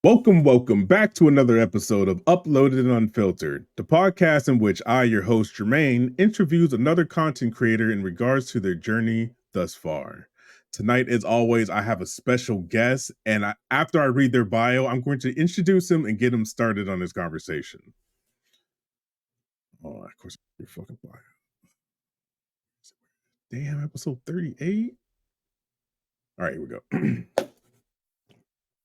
Welcome back to another episode of Uploaded and Unfiltered, the podcast in which I, your host Jermaine, interviews another content creator in regards to their journey thus far. Tonight, as always, I have a special guest, and after I read their bio, I'm going to introduce him and get him started on this conversation. Oh, of course, your fucking bio. Damn, episode 38. All right, here we go.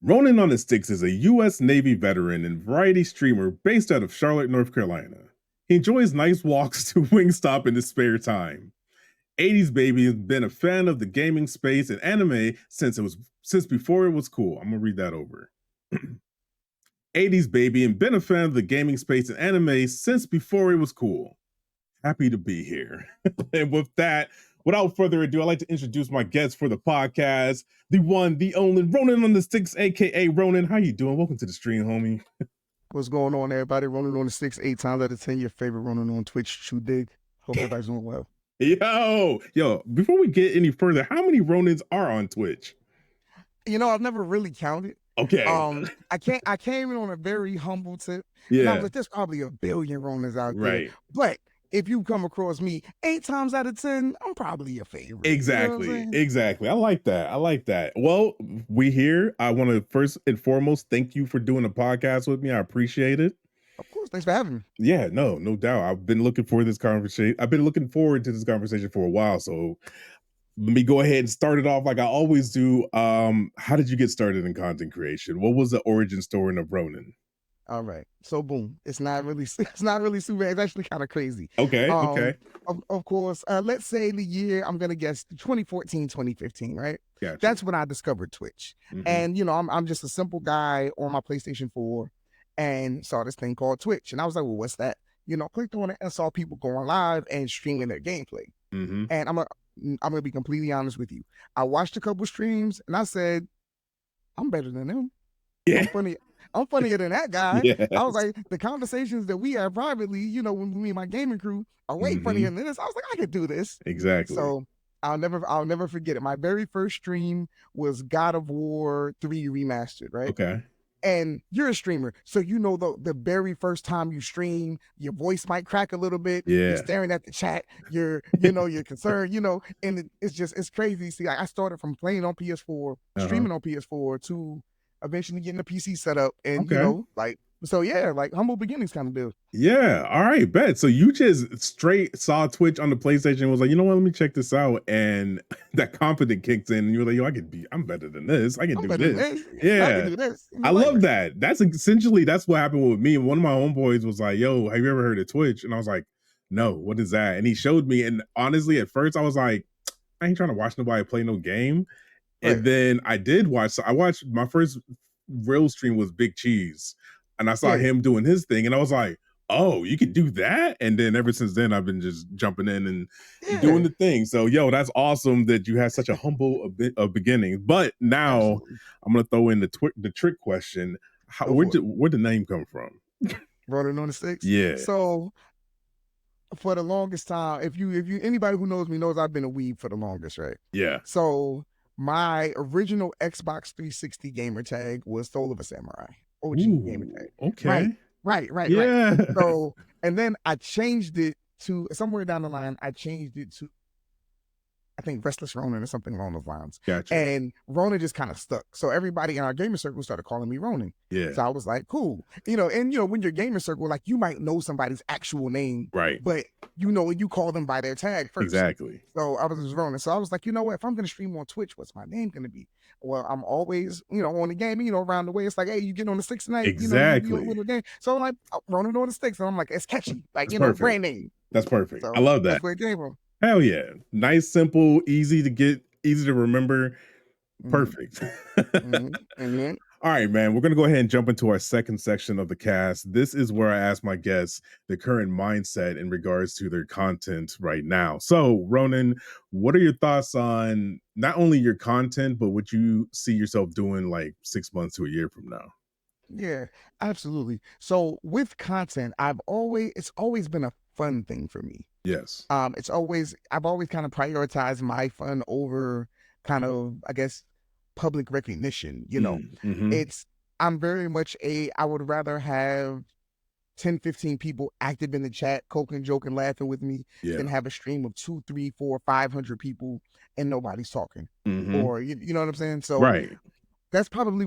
RoninontheStickz is a U.S. Navy veteran and variety streamer based out of Charlotte, North Carolina. He enjoys nice walks to Wingstop in his spare time. 80s baby has been a fan of the gaming space and anime since before it was cool. I'm gonna read that over. 80s baby and been a fan of the gaming space and anime since before it was cool. Happy to be here. And with that, without further ado, I'd like to introduce my guest for the podcast, the one, the only RoninontheStickz, aka Ronin. How you doing? Welcome to the stream, homie. What's going on, everybody? RoninontheStickz, 8 times out of 10, your favorite Ronin on Twitch. True dig. Hope everybody's doing well. Yo, before we get any further, how many Ronins are on Twitch? You know, I've never really counted. Okay. I came in on a very humble tip. Yeah. And I was like, there's probably a billion Ronins out there. Right. But if you come across me 8 times out of 10, I'm probably your favorite. Exactly. You know Exactly. I like that. Well, we here. I want to first and foremost thank you for doing a podcast with me. I appreciate it. Of course. Thanks for having me. Yeah, no doubt. I've been looking for this conversation. I've been looking forward to this conversation for a while. So let me go ahead and start it off like I always do. How did you get started in content creation? What was the origin story of Ronin? All right. So boom. It's not really super. It's actually kind of crazy. Okay. Of course. Let's say the year, I'm gonna guess 2014, 2015, right? Gotcha. That's when I discovered Twitch. Mm-hmm. And you know, I'm just a simple guy on my PlayStation 4 and saw this thing called Twitch. And I was like, well, what's that? You know, clicked on it and saw people going live and streaming their gameplay. Mm-hmm. And I'm gonna be completely honest with you. I watched a couple streams and I said, I'm better than them. Yeah. I'm funnier than that guy. Yes. I was like, the conversations that we have privately, you know, when me and my gaming crew are way funnier than this. I was like, I could do this. Exactly. So I'll never forget it. My very first stream was God of War 3 Remastered, right? Okay. And you're a streamer, so you know the very first time you stream, your voice might crack a little bit. Yeah. You're staring at the chat. You're concerned. And it's crazy. See, I started from playing on PS4, streaming on PS4 to eventually getting the PC set up, and humble beginnings kind of deal. Yeah, all right, bet. So you just straight saw Twitch on the PlayStation and was like, you know what, let me check this out, and that confidence kicked in, and you were like, yo, I'm better than this. I can do this. Yeah, I can do this. I love that. That's what happened with me. And one of my homeboys was like, yo, have you ever heard of Twitch? And I was like, no, what is that? And he showed me, and honestly, at first I was like, I ain't trying to watch nobody play no game. And then I did watch. So I watched my first real stream was Big Cheese, and I saw him doing his thing, and I was like, "Oh, you could do that!" And then ever since then, I've been just jumping in and doing the thing. So, yo, that's awesome that you had such a humble beginning. But now I'm gonna throw in the trick question: where did the name come from? RoninontheStickz. Yeah. So for the longest time, if you anybody who knows me knows I've been a weeb for the longest, right? Yeah. So my original Xbox 360 gamer tag was Soul of a Samurai. OG gamer tag. Okay. Right. Yeah. Right. So, and then I changed it to somewhere down the line. I changed it to, I think, Restless Ronin or something along those lines. Gotcha. And Ronin just kind of stuck. So everybody in our gamer circle started calling me Ronin. Yeah. So I was like, cool. And when you're gamer circle, like you might know somebody's actual name. Right. But you call them by their tag first. Exactly. So I was just Ronin. So I was like, you know what? If I'm going to stream on Twitch, what's my name going to be? Well, I'm always, on the game, around the way. It's like, hey, you get on the sticks tonight. Exactly. You game. So I'm like, RoninontheStickz. And I'm like, it's catchy. Like, perfect. Brand name. That's perfect. So I love that. That's where it came from. Hell yeah. Nice, simple, easy to get, easy to remember. Perfect. All right, man. We're going to go ahead and jump into our second section of the cast. This is where I ask my guests the current mindset in regards to their content right now. So, Ronin, what are your thoughts on not only your content, but what you see yourself doing like 6 months to a year from now? Yeah, absolutely. So with content, it's always been a fun thing for me. Yes. I've always kind of prioritized my fun over kind of, I guess, public recognition. It's I'm very much I would rather have 10, 15 people active in the chat, coking, joking, laughing with me, Yeah. than have a stream of 2, 3, 4, 500 people and nobody's talking. Mm-hmm. Or you know what I'm saying? So Right. that's probably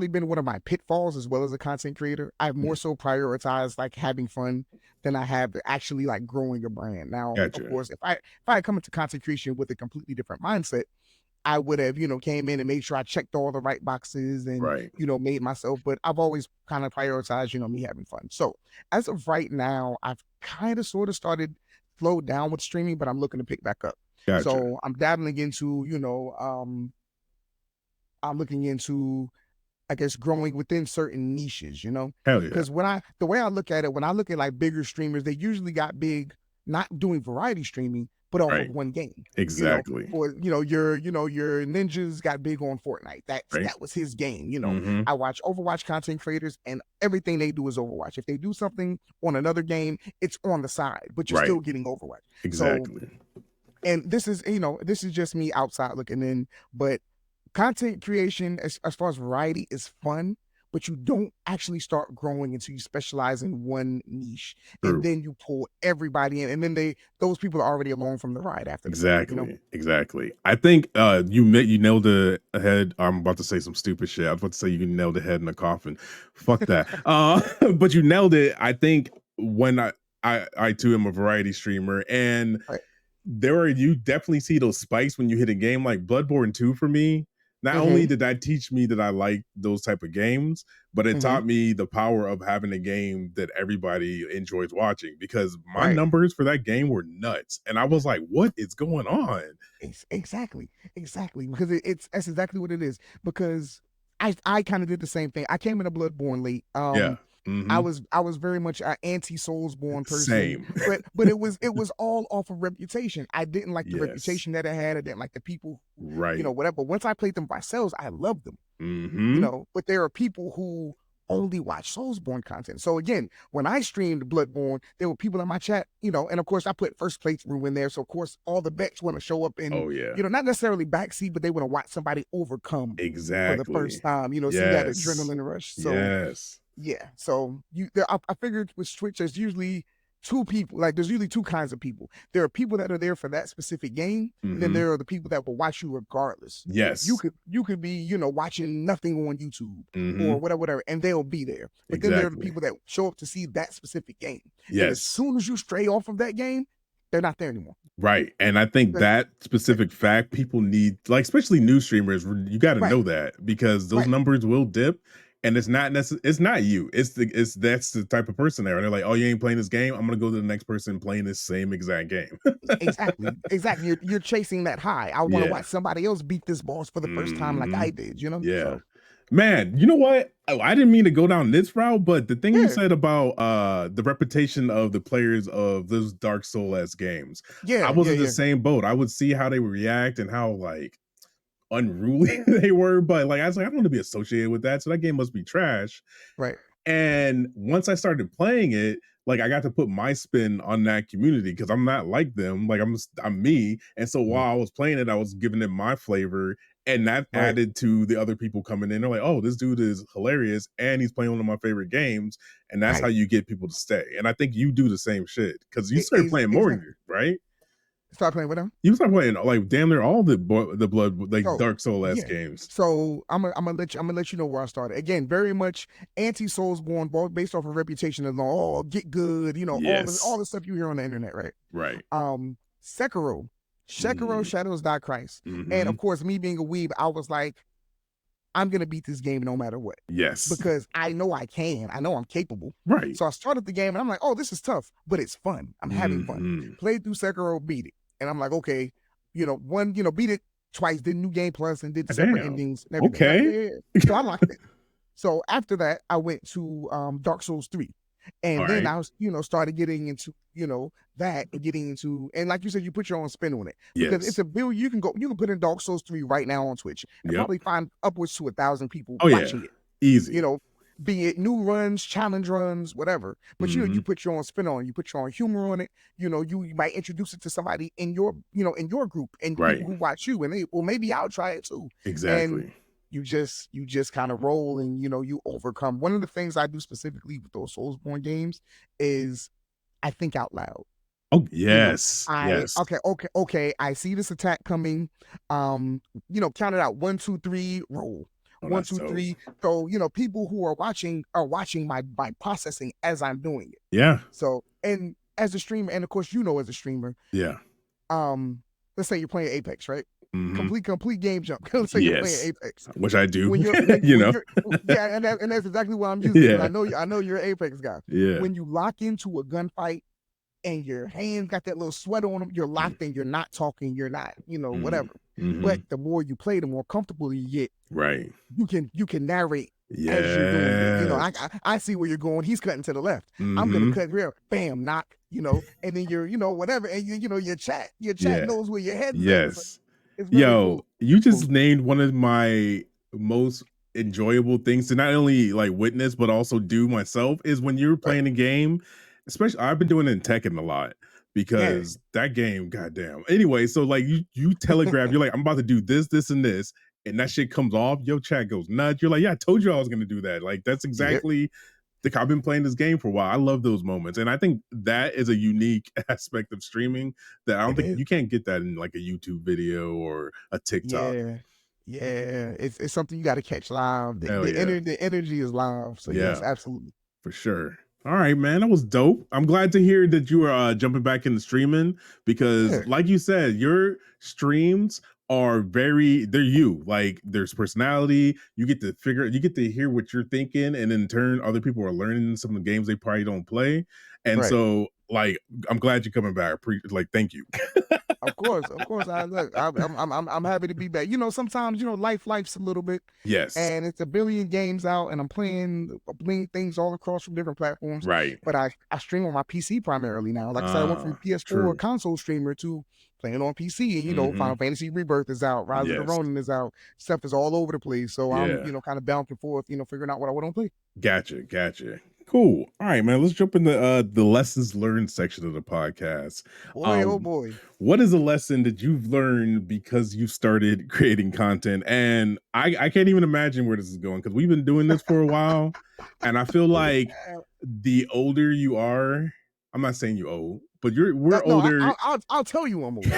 been one of my pitfalls as well as a content creator. I've more so prioritized like having fun than I have actually like growing a brand. Now, of Gotcha. course, if I had come into content creation with a completely different mindset, I would have, came in and made sure I checked all the right boxes and, Right. made myself, but I've always kind of prioritized, me having fun. So as of right now, I've kind of sort of started slowed down with streaming, but I'm looking to pick back up. Gotcha. So I'm dabbling into, I'm looking into, I guess, growing within certain niches, Hell yeah. because the way I look at it, when I look at like bigger streamers, they usually got big, not doing variety streaming, but off Right. of one game. Exactly. Or your ninjas got big on Fortnite. That was his game. Mm-hmm. I watch Overwatch content creators, and everything they do is Overwatch. If they do something on another game, it's on the side, but you're still getting Overwatch. Exactly. So, and this is just me outside looking in, but content creation as far as variety is fun, but you don't actually start growing until you specialize in one niche. True. And then you pull everybody in, and then those people are already along from the ride after exactly. Exactly. I think you nailed the head. I'm about to say some stupid shit. I was about to say you nailed the head in the coffin. Fuck that. But you nailed it. I think when I too am a variety streamer, and you definitely see those spikes when you hit a game like Bloodborne 2 for me. Not only did that teach me that I like those type of games, but it taught me the power of having a game that everybody enjoys watching, because my numbers for that game were nuts. And I was like, what is going on? Exactly. Because that's exactly what it is. Because I kind of did the same thing. I came into Bloodborne late. Yeah. I was very much an anti Soulsborne person. Same. but it was all off of reputation. I didn't like the reputation that it had. I didn't like the people who, whatever. But once I played them myself, I loved them. But there are people who only watch Soulsborne content. So again, when I streamed Bloodborne, there were people in my chat, and of course I put first playthrough in there. So of course all the vets want to show up in, not necessarily backseat, but they want to watch somebody overcome for the first time, see that adrenaline rush. So yeah, so I figured with Twitch, there's usually two people. Like there's usually two kinds of people. There are people that are there for that specific game, and then there are the people that will watch you regardless. Yes, you could be watching nothing on YouTube or whatever, and they'll be there. But then there are the people that show up to see that specific game. Yes, and as soon as you stray off of that game, they're not there anymore. Right. And I think that specific fact people need, like especially new streamers, you got to know that, because those numbers will dip. And it's not it's not you. That's the type of person there. And they're like, oh, you ain't playing this game? I'm gonna go to the next person playing this same exact game. Exactly. You're chasing that high. I want to watch somebody else beat this boss for the first time like I did, Yeah. So. Man, you know what? I didn't mean to go down this route, but the thing you said about the reputation of the players of those Dark Souls games. I was in the same boat. I would see how they would react and how like unruly they were, but like I was like, I don't want to be associated with that, so that game must be trash. Right. And once I started playing it, like I got to put my spin on that community, because I'm not like them. Like I'm me. And so while I was playing it, I was giving it my flavor, and that added to the other people coming in. They're like, oh, this dude is hilarious, and he's playing one of my favorite games, and that's how you get people to stay. And I think you do the same shit, because you started playing more, right? Start playing with them. You start playing like damn near all the blood like Dark Souls games. So I'm gonna let you know where I started. Again, very much anti Soulsborne, based off of reputation of get good, all the stuff you hear on the internet, right? Right. Sekiro, Shadows Die Christ, and of course, me being a weeb, I was like, I'm gonna beat this game no matter what. Yes. Because I know I can. I know I'm capable. Right. So I started the game and I'm like, oh, this is tough, but it's fun. I'm having fun. Played through Sekiro, beat it. And I'm like, okay, beat it twice, did New Game Plus and did the separate endings and everything. Okay. So I liked it. So after that, I went to Dark Souls 3. And then I was, started getting into, that and getting into, and like you said, you put your own spin on it. Because it's a build you can put in Dark Souls 3 right now on Twitch and probably find upwards to 1,000 people watching it. Easy. Be it new runs, challenge runs, whatever. But you put your own spin on it, you put your own humor on it. You might introduce it to somebody in your, in your group and people who watch you, and maybe I'll try it too. Exactly. you just kind of roll and you overcome. One of the things I do specifically with those Soulsborne games is I think out loud. Oh yes, yes. Okay. I see this attack coming. Count it out. 1, 2, 3, roll. Oh, 1, 2, 3. So people who are watching my processing as I'm doing it. Yeah. So, and as a streamer, and of course as a streamer. Yeah. Let's say you're playing Apex, right? Mm-hmm. Complete game jump. Let's say you're playing Apex, which I do. when you're yeah, and that's exactly what I'm using. Yeah. I know you're an Apex guy. Yeah. When you lock into a gunfight and your hands got that little sweat on them, you're locked in, you're not talking, you're not, whatever. Mm-hmm. But the more you play, the more comfortable you get. Right. You can narrate as you're doing it. I see where you're going. He's cutting to the left. Mm-hmm. I'm gonna cut here. Bam, knock. And then you're, whatever, and your chat knows where your head's at. Yes. It's really cool. You just named one of my most enjoyable things to not only like witness but also do myself is when you're playing a game. Especially, I've been doing it in Tekken a lot because that game, goddamn. Anyway, so like you telegraph, you're like, I'm about to do this, this, and this, and that shit comes off. Your chat goes nuts. You're like, yeah, I told you I was gonna do that. Like that's exactly. I've been playing this game for a while. I love those moments, and I think that is a unique aspect of streaming that I don't think you can't get that in like a YouTube video or a TikTok. Yeah, it's something you got to catch live. The energy is live. So yes, absolutely, for sure. All right, man, that was dope. I'm glad to hear that you were jumping back into streaming because, like you said, your streams are they're you. Like there's personality. You get to hear what you're thinking, and in turn, other people are learning some of the games they probably don't play. And so, like, I'm glad you're coming back. Thank you. Of course. I'm happy to be back. Sometimes life's a little bit. Yes. And it's a billion games out, and I'm playing things all across from different platforms. Right. But I stream on my PC primarily now. Like I said, I went from PS4 console streamer to playing on PC. And Final Fantasy Rebirth is out, Rise of the Ronin is out. Stuff is all over the place. So I'm kind of bouncing forth, figuring out what I want to play. Gotcha. Cool. All right, man. Let's jump into the lessons learned section of the podcast. Boy, oh boy. What is a lesson that you've learned because you started creating content? And I can't even imagine where this is going because we've been doing this for a while. And I feel like the older you are, I'm not saying you're old, but we're older. I'll tell you I'm old.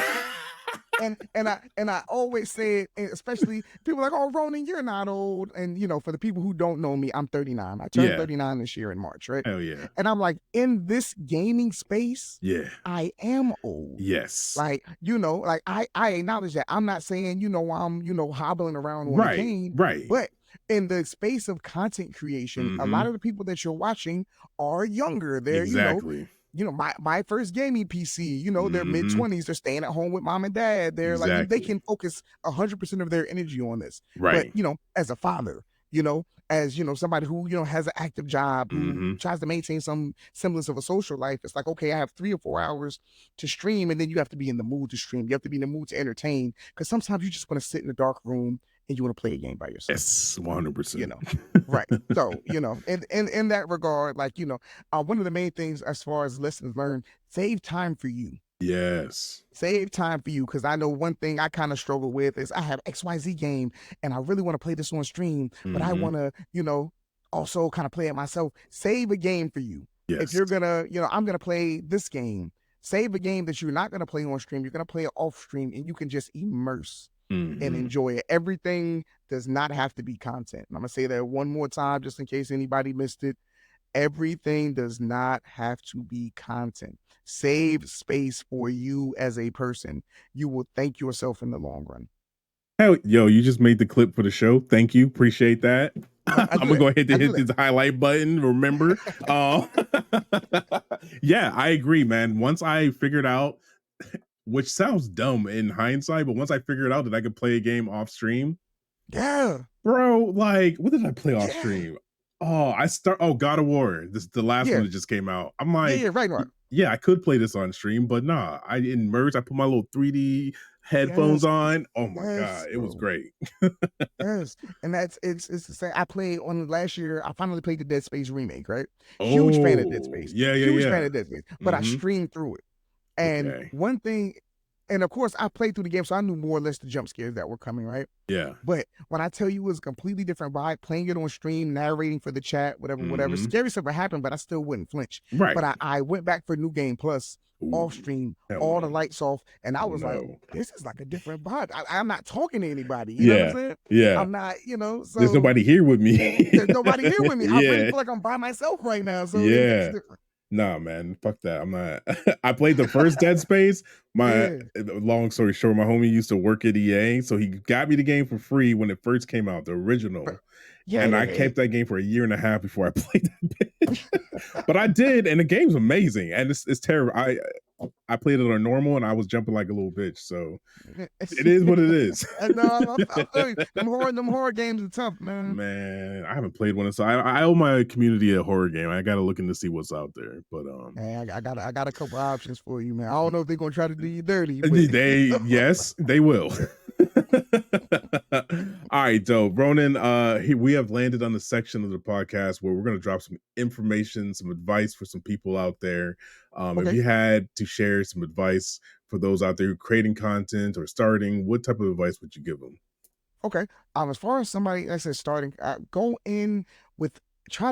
And I always say it, especially people like, oh, Ronin, you're not old. And for the people who don't know me, I'm 39. I turned 39 this year in March, right? Hell yeah. And I'm like, in this gaming space, I am old. Yes. Like, I acknowledge that. I'm not saying, I'm, hobbling around on a cane. Right. But in the space of content creation, a lot of the people that you're watching are younger. They're, my first gaming PC, they're mid-20s, they're staying at home with mom and dad. They're like, they can focus 100% of their energy on this. Right. But, as a father, as, somebody who, has an active job, who tries to maintain some semblance of a social life, it's like, okay, I have 3 or 4 hours to stream, and then you have to be in the mood to stream. You have to be in the mood to entertain, because sometimes you just want to sit in a dark room and you want to play a game by yourself. Yes, 100%. Right. So, in that regard, like, one of the main things as far as lessons learned, save time for you. Yes. Save time for you, because I know one thing I kind of struggle with is I have XYZ game and I really want to play this on stream, but I want to, also kind of play it myself. Save a game for you. Yes. If you're going to, I'm going to play this game, save a game that you're not going to play on stream. You're going to play it off stream, and you can just immerse and enjoy it. Everything does not have to be content. And I'm going to say that one more time, just in case anybody missed it. Everything does not have to be content. Save space for you as a person. You will thank yourself in the long run. Hell, you just made the clip for the show. Thank you. Appreciate that. I'm going to go ahead and hit this highlight button. Remember? Yeah, I agree, man. Once I figured out, which sounds dumb in hindsight, but once I figured out that I could play a game off stream. Yeah. Bro, like, what did I play off stream? God of War. This the last one that just came out. I'm like, right. Yeah, I could play this on stream, but nah, I immersed. I put my little 3D headphones on. Oh my God, it was great. Yes, and it's to say I played on last year. I finally played the Dead Space remake, right? Oh, huge fan of Dead Space. Yeah. Huge fan of Dead Space, but I streamed through it. And one thing, And of course, I played through the game, so I knew more or less the jump scares that were coming, right? Yeah. But when I tell you it was a completely different vibe, playing it on stream, narrating for the chat, whatever, scary stuff would happen, but I still wouldn't flinch. Right. But I went back for New Game Plus, off stream, all the lights off, and I was like, this is like a different vibe. I'm not talking to anybody. You know what I'm saying? Yeah. I'm not, so there's nobody here with me. There's nobody here with me. Yeah. I really feel like I'm by myself right now. So it's different. Nah, man, fuck that. I'm not. I played the first Dead Space. Long story short, my homie used to work at EA, so he got me the game for free when it first came out, the original. And I kept that game for a year and a half before I played that bitch. But I did, and the game's amazing, and it's terrible. I played it on normal, and I was jumping like a little bitch. So it is what it is. No, them horror games are tough, man. Man, I haven't played one, so I owe my community a horror game. I got to look in to see what's out there. But hey, I got a couple options for you, man. I don't know if they're gonna try to do you dirty. But... yes, they will. All right, dope. Ronin, we have landed on the section of the podcast where we're going to drop some information, some advice for some people out there. If you had to share some advice for those out there who are creating content or starting, what type of advice would you give them? Okay. As far as somebody that says starting, try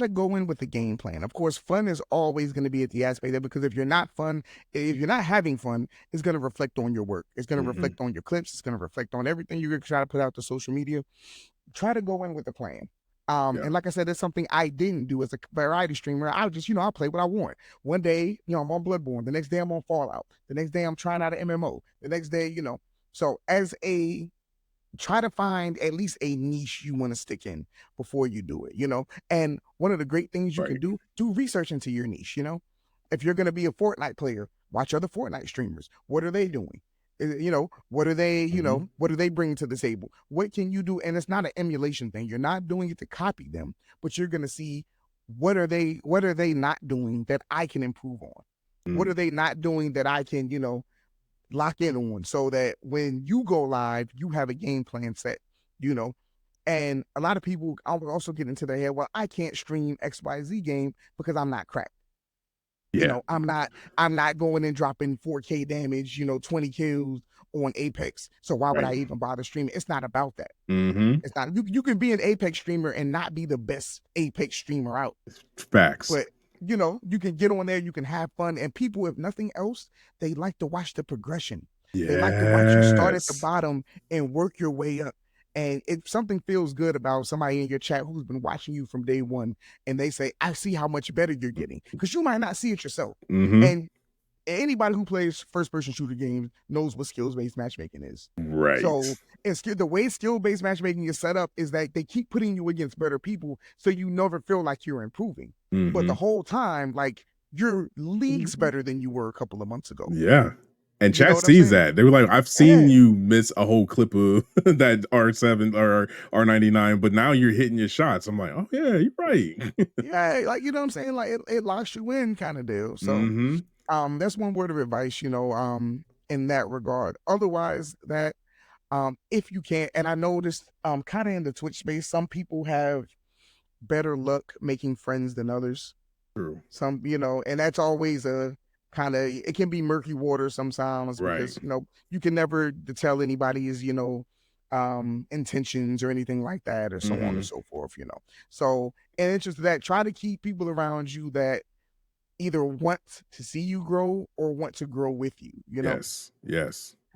to go in with the game plan. Of course, fun is always going to be at the aspect there, because if you're not having fun, it's going to reflect on your work. It's going to reflect on your clips. It's going to reflect on everything you're going to try to put out to social media. Try to go in with a plan. And like I said, it's something I didn't do as a variety streamer. I just, I play what I want. One day, I'm on Bloodborne. The next day I'm on Fallout. The next day I'm trying out an MMO. The next day, so try to find at least a niche you want to stick in before you do it, and one of the great things you can do research into your niche. If you're going to be a Fortnite player, watch other Fortnite streamers. What are they doing? What are they, what do they bring to the table? What can you do? And it's not an emulation thing. You're not doing it to copy them, but you're going to see what are they not doing that I can improve on? What are they not doing that I can, lock in on, so that when you go live, you have a game plan set, and a lot of people also get into their head, well, I can't stream XYZ game because I'm not cracked. I'm not going and dropping 4K damage, 20 kills on Apex. So why would I even bother streaming? It's not about that. It's not. You can be an Apex streamer and not be the best Apex streamer out. Facts. But you can get on there, you can have fun, and people, if nothing else, they like to watch the progression. They like to watch you start at the bottom and work your way up. And if something feels good about somebody in your chat who's been watching you from day one, and they say, I see how much better you're getting, because you might not see it yourself. And anybody who plays first-person shooter games knows what skills-based matchmaking is. Right. So the way skill-based matchmaking is set up is that they keep putting you against better people, so you never feel like you're improving. But the whole time, like, you're leagues better than you were a couple of months ago. Yeah. And chat sees that. They were like, I've seen you miss a whole clip of that R7 or R99, but now you're hitting your shots. I'm like, oh, yeah, you're right. Yeah, like, you know what I'm saying? Like, it locks you in kind of deal. So that's one word of advice, in that regard. Otherwise, that if you can't, and I noticed kind of in the Twitch space, some people have better luck making friends than others. True. Some, and that's always a kind of, it can be murky water sometimes, because you can never tell anybody's intentions or anything like that, or so on and so forth. So in interest of that, try to keep people around you that either want to see you grow or want to grow with you. Yes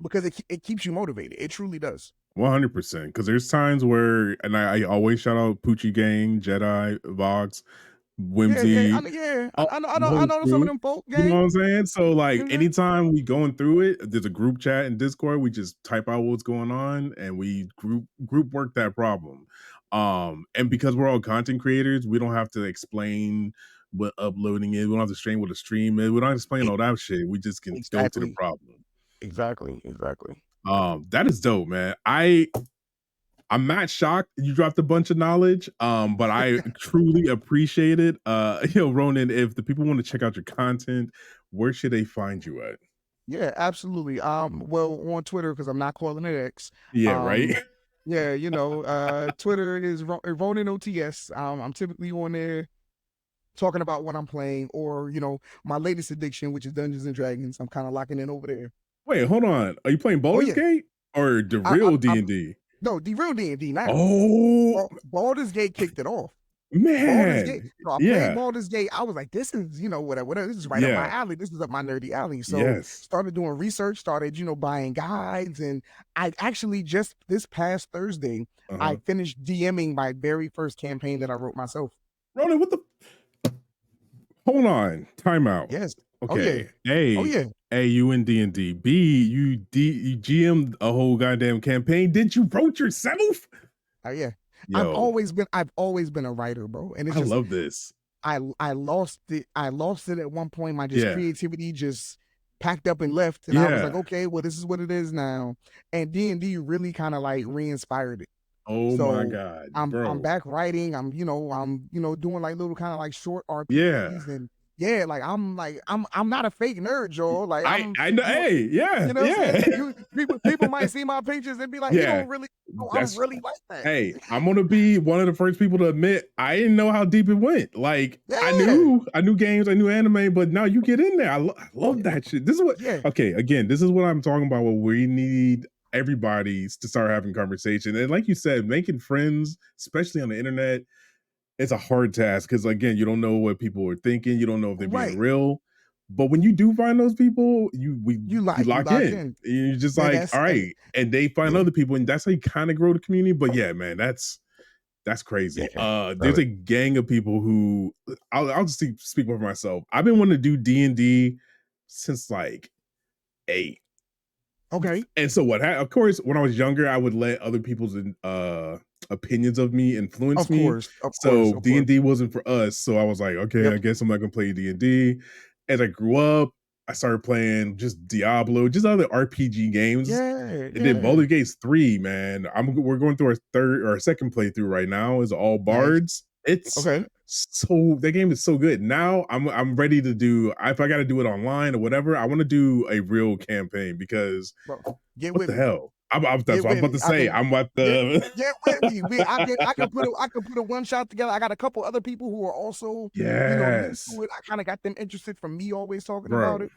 because it keeps you motivated. It truly does. 100%. Because there's times where, and I always shout out Poochie Gang, Jedi, Vox, Whimsy. I know some of them folk. Gang. You know what I'm saying? So like anytime we going through it, there's a group chat in Discord. We just type out what's going on and we group work that problem. And because we're all content creators, we don't have to explain what uploading is. We don't have to explain what a stream is. We don't have to explain all that shit. We just can go to the problem. Exactly. That is dope, man. I'm not shocked you dropped a bunch of knowledge, but I truly appreciate it. Ronin, if the people want to check out your content, where should they find you at? Yeah, absolutely. Well, on Twitter, because I'm not calling it X. Yeah, right. Yeah, Twitter is RoninontheStickz. I'm typically on there talking about what I'm playing, or my latest addiction, which is Dungeons and Dragons. I'm kind of locking in over there. Wait, hold on. Are you playing Oh Baldur's yeah, Gate or the real D&D? no, the real D&D now. Oh Baldur's Gate kicked it off. Baldur's Gate. man, So I played yeah, Baldur's Gate. I was like, this is, whatever. This is right up my yeah, alley. This is up my nerdy alley. So yes. started doing research, started, buying guides. And I actually just this past Thursday, I Uh-huh. finished DMing my very first campaign that I wrote myself. Ronin, what the? Hold on, timeout. Yes. Oh yeah. Okay, Oh A, yeah. you in D&D. B, you GM'd a whole goddamn campaign. Did you wrote yourself? Oh yeah. Yo, I've always been a writer, bro. And it's I just love this. I lost it. I lost it at one point. My just Yeah, creativity just packed up and left. And I was like, yeah. okay, well, this is what it is now. And D&D really kind of like re-inspired it. Oh my So god, I'm bro. back writing. I'm doing like little kind of like short Yeah, RPGs. And yeah, like I'm not a fake nerd, Joel. Like I know. Hey, yeah, you know what I'm saying? yeah, People might see my pictures and be like, he yeah. don't really I'm That's really like that. hey. I'm gonna be one of the first people to admit I didn't know how deep it went. Like I Yeah. knew games, I knew anime, but now you get in there. I love that shit. This is what. Yeah. Okay, again, this is what I'm talking about. What we need everybody to start having conversation, and like you said, making friends, especially on the internet, it's a hard task because again, you don't know what people are thinking. You don't know if they're being Right. real. But when you do find those people, you You lock lock in. in. And you're just Yeah, like, that's all right. And they find yeah. other people, and that's how you kind of grow the community. But yeah, man, that's crazy. Yeah. There's a gang of people who I'll just speak for myself. I've been wanting to do D&D since like 8. Okay. And so of course, when I was younger, I would let other people's opinions of me influence Of me. course. Of course. So Of course. D&D wasn't for us. So I was like, okay, I Yep. guess I'm not gonna play D&D. As I grew up, I started playing just Diablo, just other RPG games. Yeah. And then Yeah. Baldur's Gate 3, man. We're going through our third or our second playthrough right now. Is all Nice. bards. It's Okay. so that game is so good. Now I'm ready to do if I got to do it online or whatever. I want to do a real campaign because Bro, get what with the me. hell? That's Get what I'm with about me. to say. I'm about Get to get with me. I can put a one shot together. I got a couple other people who are also, new yes, to it. I kind of got them interested from me always talking about bro. it.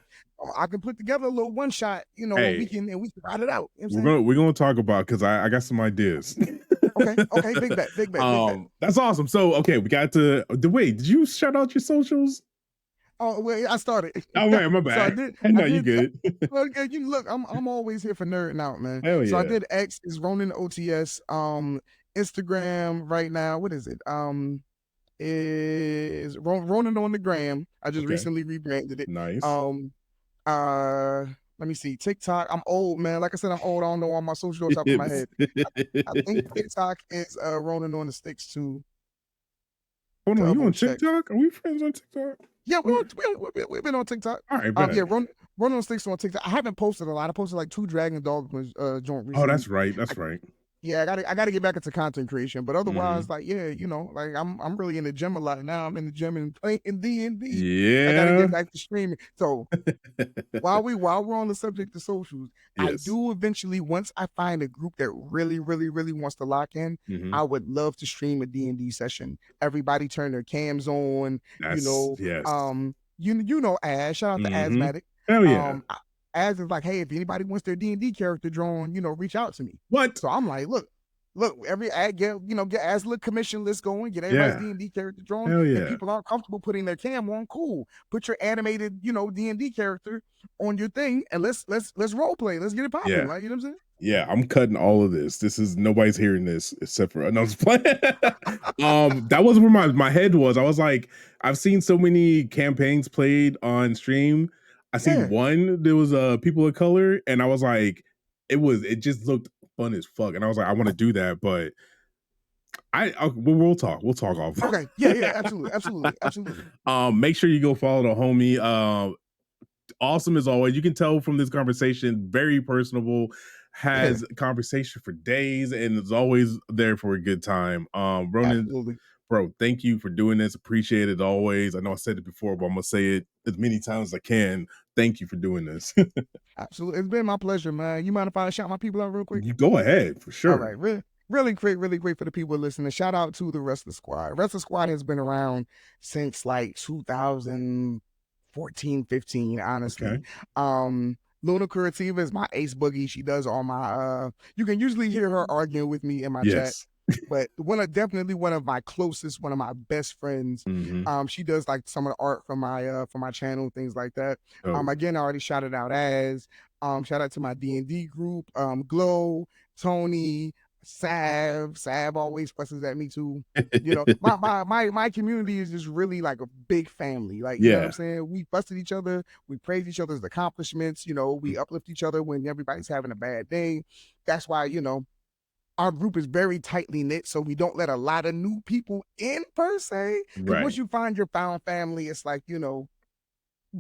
I can put together a little one shot, and we Hey, can ride it out. You know what I'm we're saying? gonna talk about because I got some ideas. Okay, okay, big bet, big bet, big bet. That's awesome. So okay, we got to wait. Did you shout out your socials? Oh well, I started. Oh man, my So bad. No, I you did. good. Well, yeah, you look, I'm always here for nerding out, man. Hell So I yeah. did X is RoninontheStickz. Instagram right now. What is it? Is Ronin on the gram. I just Okay. recently rebranded it. Nice. Um, let me see. TikTok. I'm old, man. Like I said, I'm old. I don't know all my social off the top of my head. I think TikTok is Ronin on the sticks too. Hold on, you Double on check. TikTok? Are we friends on TikTok? Yeah, we've been on TikTok. All right, bet. Yeah, Ronin on Sticks on TikTok. I haven't posted a lot. I posted like 2 Dragon Dog joint Oh, recently. that's right. That's I, right. yeah, I gotta get back into content creation. But otherwise, Mhm. like, yeah, like I'm really in the gym a lot now. I'm in the gym and playing D&D. I gotta Yeah. get back to streaming. So while we're on the subject of socials, I Yes. do eventually, once I find a group that really, really, really wants to lock in, Mhm. I would love to stream a D&D session. Everybody turn their cams on, That's yes. Az. Shout out to Mhm. Asthmatic. Hell yeah. Az is like, hey, if anybody wants their D&D character drawn, reach out to me. What? So I'm like, look, every ad get as little commission list going, get everybody's Yeah. D&D character drawn. Hell If yeah. people aren't comfortable putting their cam on, cool. Put your animated, D&D character on your thing and let's role play. Let's get it popping. Yeah. Like, you know what I'm saying? Yeah, I'm cutting all of this. This is nobody's hearing this except for no, I'm just playing. That was where my head was. I was like, I've seen so many campaigns played on stream. I seen Yeah. one there was people of color, and I was like, it just looked fun as fuck, and I was like, I want to do that, but we'll talk. We'll talk off. Okay. Yeah, absolutely. Absolutely. Absolutely. Make sure you go follow the homie. Awesome as always. You can tell from this conversation, very personable, Yeah. has conversation for days, and is always there for a good time. Ronin, Absolutely. bro, thank you for doing this. Appreciate it always. I know I said it before, but I'm gonna say it as many times as I can. Thank you for doing this. Absolutely. It's been my pleasure, man. You mind if I shout my people out real quick? You go ahead for All sure. right, really quick for the people listening. Shout out to the Wrestler Squad. Wrestler Squad has been around since like 2014, 15, honestly. Okay. Luna Curativa is my ace boogie. She does all my you can usually hear her arguing with me in my chat. Yes. But definitely one of my closest, one of my best friends. Mm-hmm. She does like some of the art for my channel, things like that. Oh, Again, I already shouted out as shout out to my D&D group, Glow, Tony, Sav always fusses at me too. You know, my community is just really like a big family. Like, you know what I'm yeah. saying? We fuss at each other, we praise each other's accomplishments, you know, we uplift each other when everybody's having a bad day. That's why, you know, our group is very tightly knit, so we don't let a lot of new people in per se. Because once Right. you find your found family, it's like, you know,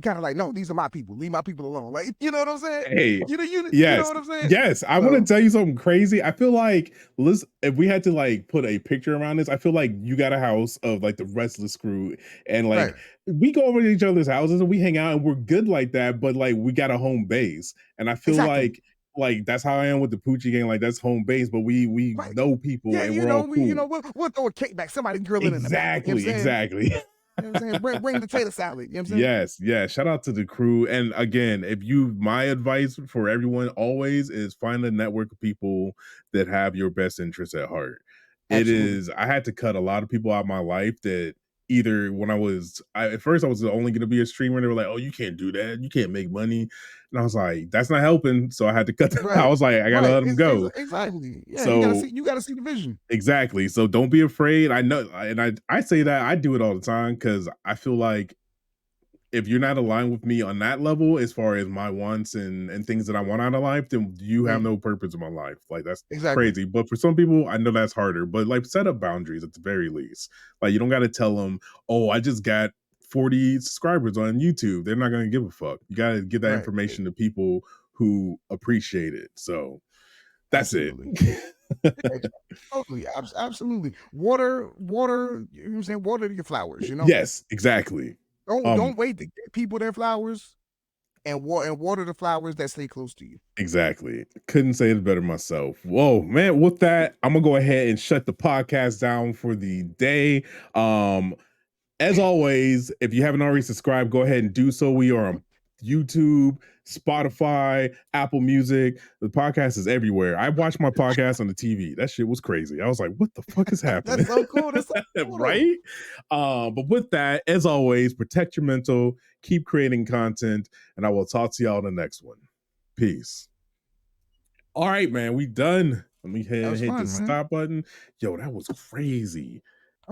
kind of like, no, these are my people. Leave my people alone. Like, you know what I'm saying? Hey, You know yes, what I'm saying? yes. I want to So tell you something crazy. I feel like, listen, if we had to like put a picture around this, I feel like you got a house of like the restless crew, and right, like we go over to each other's houses and we hang out and we're good like that. But like we got a home base, and I feel exactly. like that's how I am with the Poochie gang. Like that's home base, but we Right. know people Yeah, and you we're know, all cool. we'll throw a cake back, somebody grilling in the back. You know what I'm Exactly, saying? exactly. You know what I'm saying? Bring the tater salad. You know what I'm saying? Yes, yes. Shout out to the crew. And again, if you my advice for everyone always is find a network of people that have your best interests at heart. It Absolutely. is I had to cut a lot of people out of my life that either when at first I was only gonna be a streamer, they were like, oh, you can't do that, you can't make money. And I was like, that's not helping. So I had to cut them. I Right. was like, I gotta Right. let them go. Exactly. Yeah, So you gotta see the vision. exactly. So don't be afraid. I know and I say that I do it all the time because I feel like if you're not aligned with me on that level as far as my wants and things that I want out of life, then you have Mm, no purpose in my life. Like that's exactly. crazy. But for some people, I know that's harder. But like set up boundaries at the very least. Like you don't got to tell them, "Oh, I just got 40 subscribers on YouTube." They're not going to give a fuck. You got to give that Right. information to people who appreciate it. So that's it. Absolutely. Ex Totally, absolutely. Water, you know what I'm saying? Water your flowers, you know? Yes, exactly. Don't Um, wait to get people their flowers and water the flowers that stay close to you. Exactly. Couldn't say it better myself. Whoa, man. With that, I'm gonna go ahead and shut the podcast down for the day. Um, as always, if you haven't already subscribed, go ahead and do so. We are on YouTube, Spotify, Apple Music. The podcast is everywhere. I watched my podcast on the TV. That shit was crazy. I was like, what the fuck is happening? That's so cool, that's so cool though. Right? But with that, as always, protect your mental, keep creating content, and I will talk to y'all in the next one. Peace. All right, man, we done. Let me That was hit the fun, man. stop button. Yo, that was crazy.